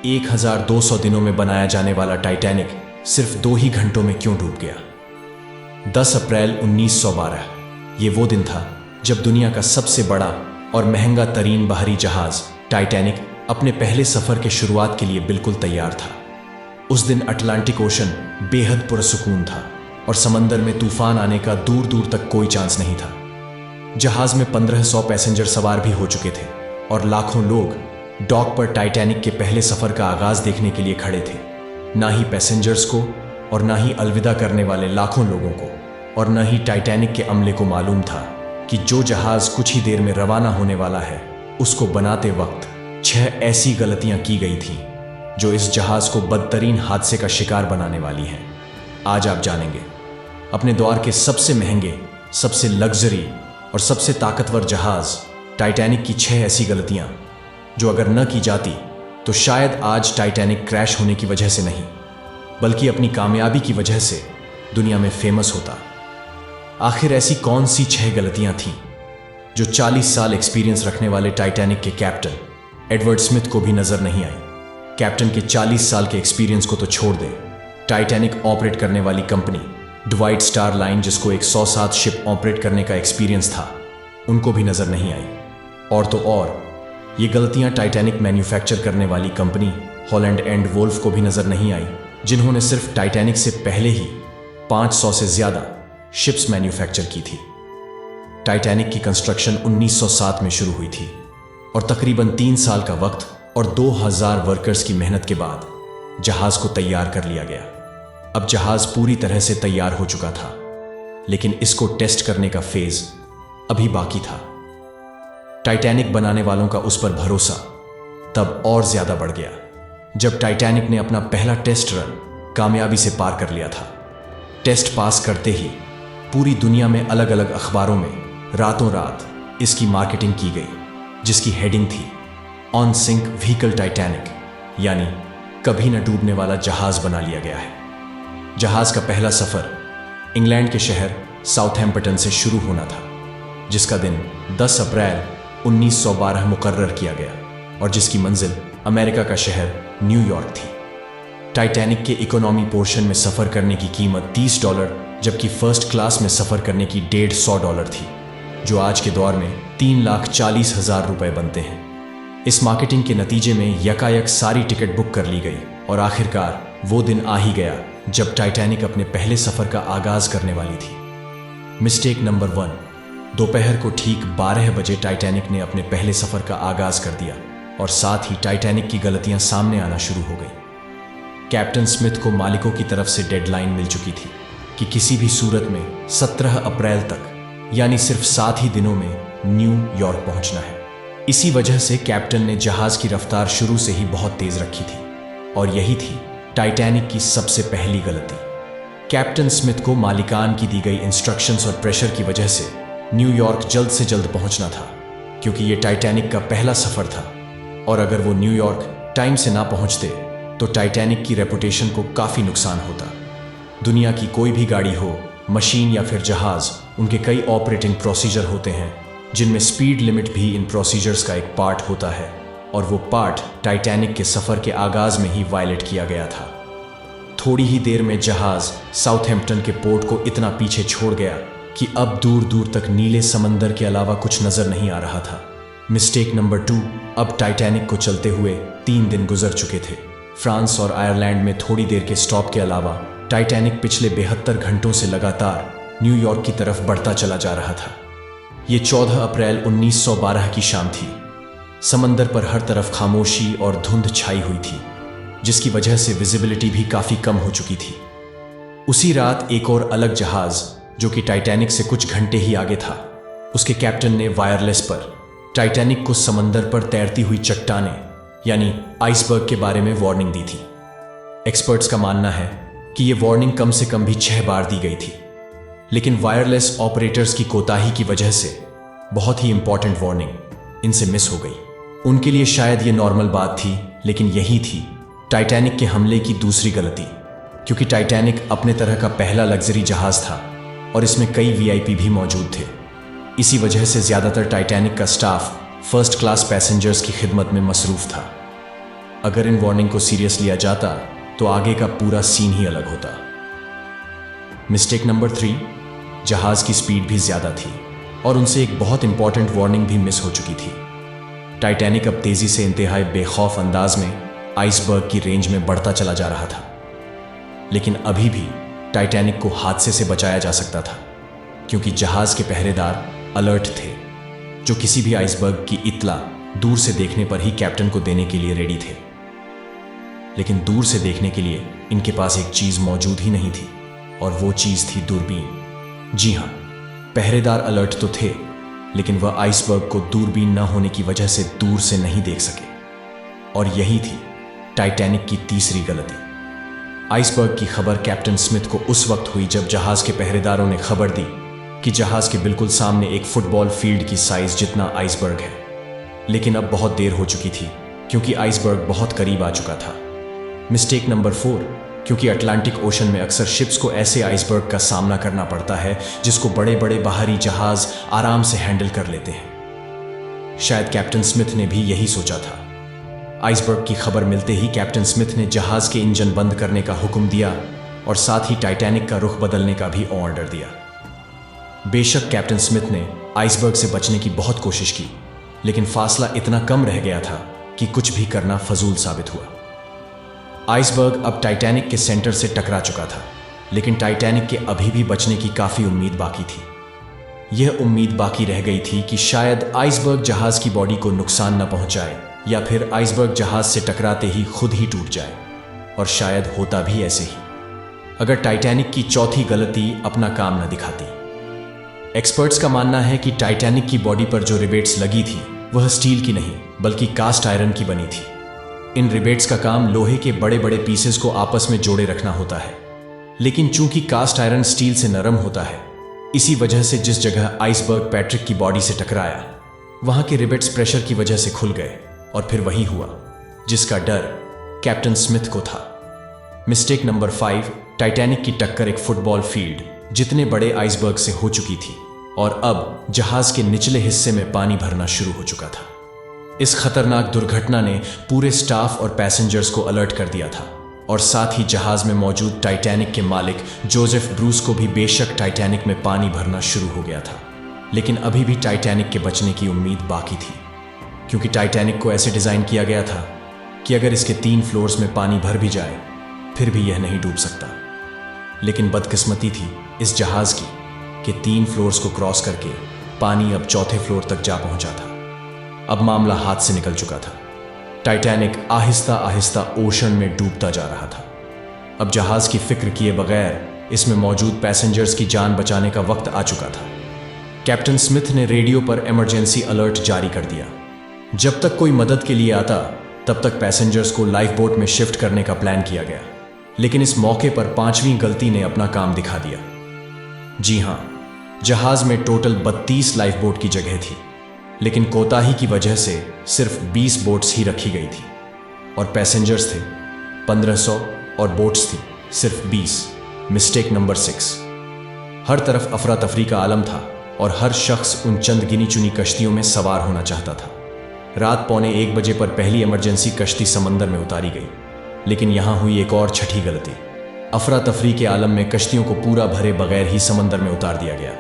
1200 दिनों में बनाया जाने वाला टाइटैनिक सिर्फ 2 ही घंटों में क्यों डूब गया? 10 अप्रैल 1912 ये वो दिन था जब दुनिया का सबसे बड़ा और महंगा तरीन बाहरी जहाज टाइटैनिक अपने पहले सफर के शुरुआत के लिए बिल्कुल तैयार था। उस दिन अटलांटिक ओशन बेहद पुरसुकून था और समंदर में तूफान आने का दूर दूर तक कोई चांस नहीं था। जहाज में 1500 पैसेंजर सवार भी हो चुके थे और लाखों लोग डॉक पर टाइटैनिक के पहले सफर का आगाज देखने के लिए खड़े थे। ना ही पैसेंजर्स को और ना ही अलविदा करने वाले लाखों लोगों को और न ही टाइटैनिक के अमले को मालूम था कि जो जहाज कुछ ही देर में रवाना होने वाला है, उसको बनाते वक्त 6 ऐसी गलतियां की गई थीं जो इस जहाज को बदतरीन हादसे का शिकार बनाने वाली हैं। आज आप जानेंगे अपने दौर के सबसे महंगे, सबसे लग्जरी और सबसे ताकतवर जहाज टाइटैनिक की 6 ऐसी गलतियां जो अगर न की जाती तो शायद आज टाइटैनिक क्रैश होने की वजह से नहीं, बल्कि अपनी कामयाबी की वजह से दुनिया में फेमस होता। आखिर ऐसी कौन सी 6 गलतियां थीं जो 40 साल एक्सपीरियंस रखने वाले टाइटैनिक के कैप्टन एडवर्ड स्मिथ को भी नजर नहीं आई? कैप्टन के 40 साल के एक्सपीरियंस को तो छोड़ दे, टाइटैनिक ऑपरेट करने वाली कंपनी ड्वाइट स्टार लाइन, जिसको एक 107 शिप ऑपरेट करने का एक्सपीरियंस था, उनको भी नजर नहीं आई। और तो और ये गलतियां टाइटैनिक मैन्युफैक्चर करने वाली कंपनी हॉलैंड एंड वोल्फ को भी नजर नहीं आई, जिन्होंने सिर्फ टाइटैनिक से पहले ही 500 से ज्यादा शिप्स मैन्युफैक्चर की थी। टाइटैनिक की कंस्ट्रक्शन 1907 में शुरू हुई थी और तकरीबन 3 साल का वक्त और 2000 वर्कर्स की मेहनत के बाद जहाज को तैयार कर लिया गया। अब जहाज पूरी तरह से तैयार हो चुका था, लेकिन इसको टेस्ट करने का फेज अभी बाकी था। टाइटैनिक बनाने वालों का उस पर भरोसा तब और ज्यादा बढ़ गया जब टाइटैनिक ने अपना पहला टेस्ट रन कामयाबी से पार कर लिया था। टेस्ट पास करते ही पूरी दुनिया में अलग अलग अखबारों में रातों रात इसकी मार्केटिंग की गई, जिसकी हेडिंग थी ऑन सिंक व्हीकल टाइटैनिक, यानी कभी न डूबने वाला जहाज बना लिया गया है। जहाज का पहला सफर इंग्लैंड के शहर साउथहैम्पटन से शुरू होना था, जिसका दिन 10 अप्रैल 1912 मुकर्रर किया गया और जिसकी मंजिल अमेरिका का शहर न्यूयॉर्क थी। टाइटैनिक के इकोनॉमी पोर्शन में सफर करने की कीमत $30, जबकि फर्स्ट क्लास में सफर करने की $150 थी, जो आज के दौर में 3,40,000 रुपए बनते हैं। इस मार्केटिंग के नतीजे में यकायक सारी टिकट बुक कर ली गई और आखिरकार वो दिन आ ही गया जब टाइटैनिक अपने पहले सफर का आगाज करने वाली थी। मिस्टेक नंबर 1, दोपहर को ठीक 12 बजे टाइटैनिक ने अपने पहले सफर का आगाज कर दिया और साथ ही टाइटैनिक की गलतियां सामने आना शुरू हो गई। कैप्टन स्मिथ को मालिकों की तरफ से डेडलाइन मिल चुकी थी कि किसी भी सूरत में 17 अप्रैल तक, यानी सिर्फ 7 ही दिनों में न्यूयॉर्क पहुंचना है। इसी वजह से कैप्टन ने जहाज की रफ्तार शुरू से ही बहुत तेज रखी थी और यही थी टाइटैनिक की सबसे पहली गलती। कैप्टन स्मिथ को मालिकान की दी गई इंस्ट्रक्शंस और प्रेशर की वजह से न्यूयॉर्क जल्द से जल्द पहुंचना था, क्योंकि ये टाइटैनिक का पहला सफर था और अगर वो न्यूयॉर्क टाइम से ना पहुंचते तो टाइटैनिक की रेपुटेशन को काफी नुकसान होता। दुनिया की कोई भी गाड़ी हो, मशीन या फिर जहाज, उनके कई ऑपरेटिंग प्रोसीजर होते हैं, जिनमें स्पीड लिमिट भी इन प्रोसीजर्स का एक पार्ट होता है, और वो पार्ट टाइटैनिक के सफर के आगाज में ही वायलेट किया गया था। थोड़ी ही देर में जहाज साउथहैम्पटन के पोर्ट को इतना पीछे छोड़ गया कि अब दूर दूर तक नीले समंदर के अलावा कुछ नजर नहीं आ रहा था। मिस्टेक नंबर 2, अब टाइटैनिक को चलते हुए 3 दिन गुजर चुके थे। फ्रांस और आयरलैंड में थोड़ी देर के स्टॉप के अलावा टाइटैनिक पिछले 72 घंटों से लगातार न्यूयॉर्क की तरफ बढ़ता चला जा रहा था। ये 14 अप्रैल 1912 की शाम थी। समंदर पर हर तरफ खामोशी और धुंध छाई हुई थी, जिसकी वजह से विजिबिलिटी भी काफी कम हो चुकी थी। उसी रात एक और अलग जहाज, जो कि टाइटैनिक से कुछ घंटे ही आगे था, उसके कैप्टन ने वायरलेस पर टाइटैनिक को समंदर पर तैरती हुई चट्टानें यानी आइसबर्ग के बारे में वार्निंग दी थी। एक्सपर्ट्स का मानना है कि यह वार्निंग कम से कम भी 6 बार दी गई थी, लेकिन वायरलेस ऑपरेटर्स की कोताही की वजह से बहुत ही इंपॉर्टेंट वार्निंग इनसे मिस हो गई। उनके लिए शायद ये नॉर्मल बात थी, लेकिन यही थी टाइटैनिक के हमले की दूसरी गलती, क्योंकि टाइटैनिक अपने तरह का पहला लग्जरी जहाज था और इसमें कई वीआईपी भी मौजूद थे। इसी वजह से ज्यादातर टाइटैनिक का स्टाफ फर्स्ट क्लास पैसेंजर्स की खिदमत में मसरूफ था। अगर इन वार्निंग को सीरियस लिया जाता तो आगे का पूरा सीन ही अलग होता। मिस्टेक नंबर 3, जहाज की स्पीड भी ज्यादा थी और उनसे एक बहुत इंपॉर्टेंट वार्निंग भी मिस हो चुकी थी। टाइटैनिक अब तेजी से इंतहाई बेखौफ अंदाज में आइसबर्ग की रेंज में बढ़ता चला जा रहा था। लेकिन अभी भी टाइटैनिक को हादसे से बचाया जा सकता था, क्योंकि जहाज के पहरेदार अलर्ट थे, जो किसी भी आइसबर्ग की इत्ला दूर से देखने पर ही कैप्टन को देने के लिए रेडी थे। लेकिन दूर से देखने के लिए इनके पास एक चीज मौजूद ही नहीं थी, और वो चीज थी दूरबीन। जी हां, पहरेदार अलर्ट तो थे, लेकिन वह आइसबर्ग को दूरबीन न होने की वजह से दूर से नहीं देख सके। और यही थी टाइटैनिक की तीसरी गलती। आइसबर्ग की खबर कैप्टन स्मिथ को उस वक्त हुई जब जहाज के पहरेदारों ने खबर दी कि जहाज के बिल्कुल सामने एक फुटबॉल फील्ड की साइज जितना आइसबर्ग है। लेकिन अब बहुत देर हो चुकी थी, क्योंकि आइसबर्ग बहुत करीब आ चुका था। मिस्टेक नंबर 4, क्योंकि अटलांटिक ओशन में अक्सर शिप्स को ऐसे आइसबर्ग का सामना करना पड़ता है जिसको बड़े बड़े बाहरी जहाज आराम से हैंडल कर लेते हैं। शायद कैप्टन स्मिथ ने भी यही सोचा था। आइसबर्ग की खबर मिलते ही कैप्टन स्मिथ ने जहाज के इंजन बंद करने का हुक्म दिया और साथ ही टाइटैनिक का रुख बदलने का भी ऑर्डर दिया। बेशक कैप्टन स्मिथ ने आइसबर्ग से बचने की बहुत कोशिश की, लेकिन फासला इतना कम रह गया था कि कुछ भी करना फजूल साबित हुआ। आइसबर्ग अब टाइटैनिक के सेंटर से टकरा चुका था, लेकिन टाइटैनिक के अभी भी बचने की काफी उम्मीद बाकी थी। यह उम्मीद बाकी रह गई थी कि शायद आइसबर्ग जहाज की बॉडी को नुकसान न पहुंचाए, या फिर आइसबर्ग जहाज से टकराते ही खुद ही टूट जाए। और शायद होता भी ऐसे ही, अगर टाइटैनिक की चौथी गलती अपना काम न दिखाती। एक्सपर्ट्स का मानना है कि टाइटैनिक की बॉडी पर जो रिबेट्स लगी थी वह स्टील की नहीं बल्कि कास्ट आयरन की बनी थी। इन रिबेट्स का काम लोहे के बड़े बड़े पीसेस को आपस में जोड़े रखना होता है, लेकिन चूंकि कास्ट आयरन स्टील से नरम होता है, इसी वजह से जिस जगह आइसबर्ग पैट्रिक की बॉडी से टकराया वहां के रिबेट्स प्रेशर की वजह से खुल गए, और फिर वही हुआ जिसका डर कैप्टन स्मिथ को था। मिस्टेक नंबर 5, टाइटैनिक की टक्कर एक फुटबॉल फील्ड जितने बड़े आइसबर्ग से हो चुकी थी, और अब जहाज के निचले हिस्से में पानी भरना शुरू हो चुका था। इस खतरनाक दुर्घटना ने पूरे स्टाफ और पैसेंजर्स को अलर्ट कर दिया था, और साथ ही जहाज में मौजूद टाइटैनिक के मालिक जोसेफ ब्रूस को भी। बेशक टाइटैनिक में पानी भरना शुरू हो गया था, लेकिन अभी भी टाइटैनिक के बचने की उम्मीद बाकी थी, क्योंकि टाइटैनिक को ऐसे डिजाइन किया गया था कि अगर इसके 3 फ्लोर्स में पानी भर भी जाए फिर भी यह नहीं डूब सकता। लेकिन बदकिस्मती थी इस जहाज की कि 3 फ्लोर्स को क्रॉस करके पानी अब 4थे फ्लोर तक जा पहुंचा था। अब मामला हाथ से निकल चुका था। टाइटैनिक आहिस्ता आहिस्ता ओशन में डूबता जा रहा था। अब जहाज की फिक्र किए बगैर इसमें मौजूद पैसेंजर्स की जान बचाने का वक्त आ चुका था। कैप्टन स्मिथ ने रेडियो पर इमरजेंसी अलर्ट जारी कर दिया। जब तक कोई मदद के लिए आता तब तक पैसेंजर्स को लाइफ बोट में शिफ्ट करने का प्लान किया गया, लेकिन इस मौके पर 5वीं गलती ने अपना काम दिखा दिया। जी हां, जहाज में टोटल 32 लाइफ बोट की जगह थी, लेकिन कोताही की वजह से सिर्फ 20 बोट्स ही रखी गई थी, और पैसेंजर्स थे 1500 और बोट्स थी सिर्फ 20। मिस्टेक नंबर 6, हर तरफ अफरा तफरी का आलम था और हर शख्स उन चंद गिनी चुनी कश्तियों में सवार होना चाहता था। रात 1:45 बजे पर पहली इमरजेंसी कश्ती समंदर में उतारी गई, लेकिन यहां हुई एक और छठी गलती। अफरा तफरी के आलम में कश्तियों को पूरा भरे बगैर ही समंदर में उतार दिया गया,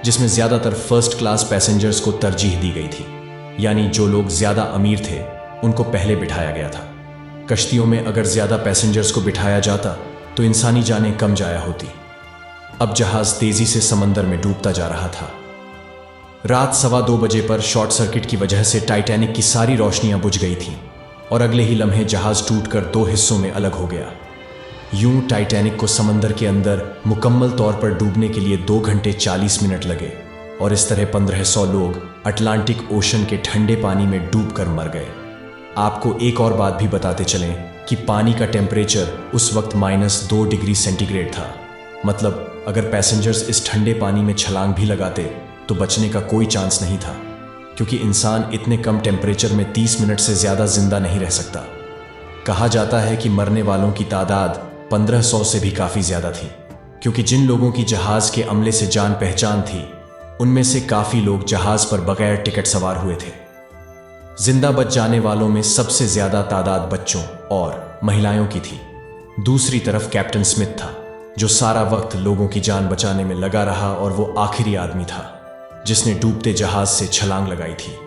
जिसमें ज्यादातर फर्स्ट क्लास पैसेंजर्स को तरजीह दी गई थी, यानी जो लोग ज्यादा अमीर थे उनको पहले बिठाया गया था। कश्तियों में अगर ज्यादा पैसेंजर्स को बिठाया जाता तो इंसानी जानें कम जाया होती। अब जहाज तेजी से समंदर में डूबता जा रहा था। रात 2:15 बजे पर शॉर्ट सर्किट की वजह से टाइटैनिक की सारी रोशनियां बुझ गई थीं, और अगले ही लम्हे जहाज टूटकर 2 हिस्सों में अलग हो गया। यूं टाइटैनिक को समंदर के अंदर मुकम्मल तौर पर डूबने के लिए 2 घंटे 40 मिनट लगे, और इस तरह 1500 लोग अटलांटिक ओशन के ठंडे पानी में डूबकर मर गए। आपको एक और बात भी बताते चलें कि पानी का टेम्परेचर उस वक्त -2 डिग्री सेंटीग्रेड था। मतलब अगर पैसेंजर्स इस ठंडे पानी में छलांग भी लगाते तो बचने का कोई चांस नहीं था, क्योंकि इंसान इतने कम टेम्परेचर में 30 मिनट से ज्यादा जिंदा नहीं रह सकता। कहा जाता है कि मरने वालों की तादाद 1500 से भी काफी ज्यादा थी, क्योंकि जिन लोगों की जहाज के अमले से जान पहचान थी उनमें से काफी लोग जहाज पर बगैर टिकट सवार हुए थे। जिंदा बच जाने वालों में सबसे ज्यादा तादाद बच्चों और महिलाओं की थी। दूसरी तरफ कैप्टन स्मिथ था, जो सारा वक्त लोगों की जान बचाने में लगा रहा, और वो आखिरी आदमी था जिसने डूबते जहाज से छलांग लगाई थी।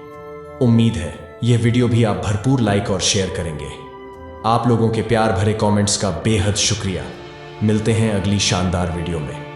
उम्मीद है यह वीडियो भी आप भरपूर लाइक और शेयर करेंगे। आप लोगों के प्यार भरे कमेंट्स का बेहद शुक्रिया। मिलते हैं अगली शानदार वीडियो में।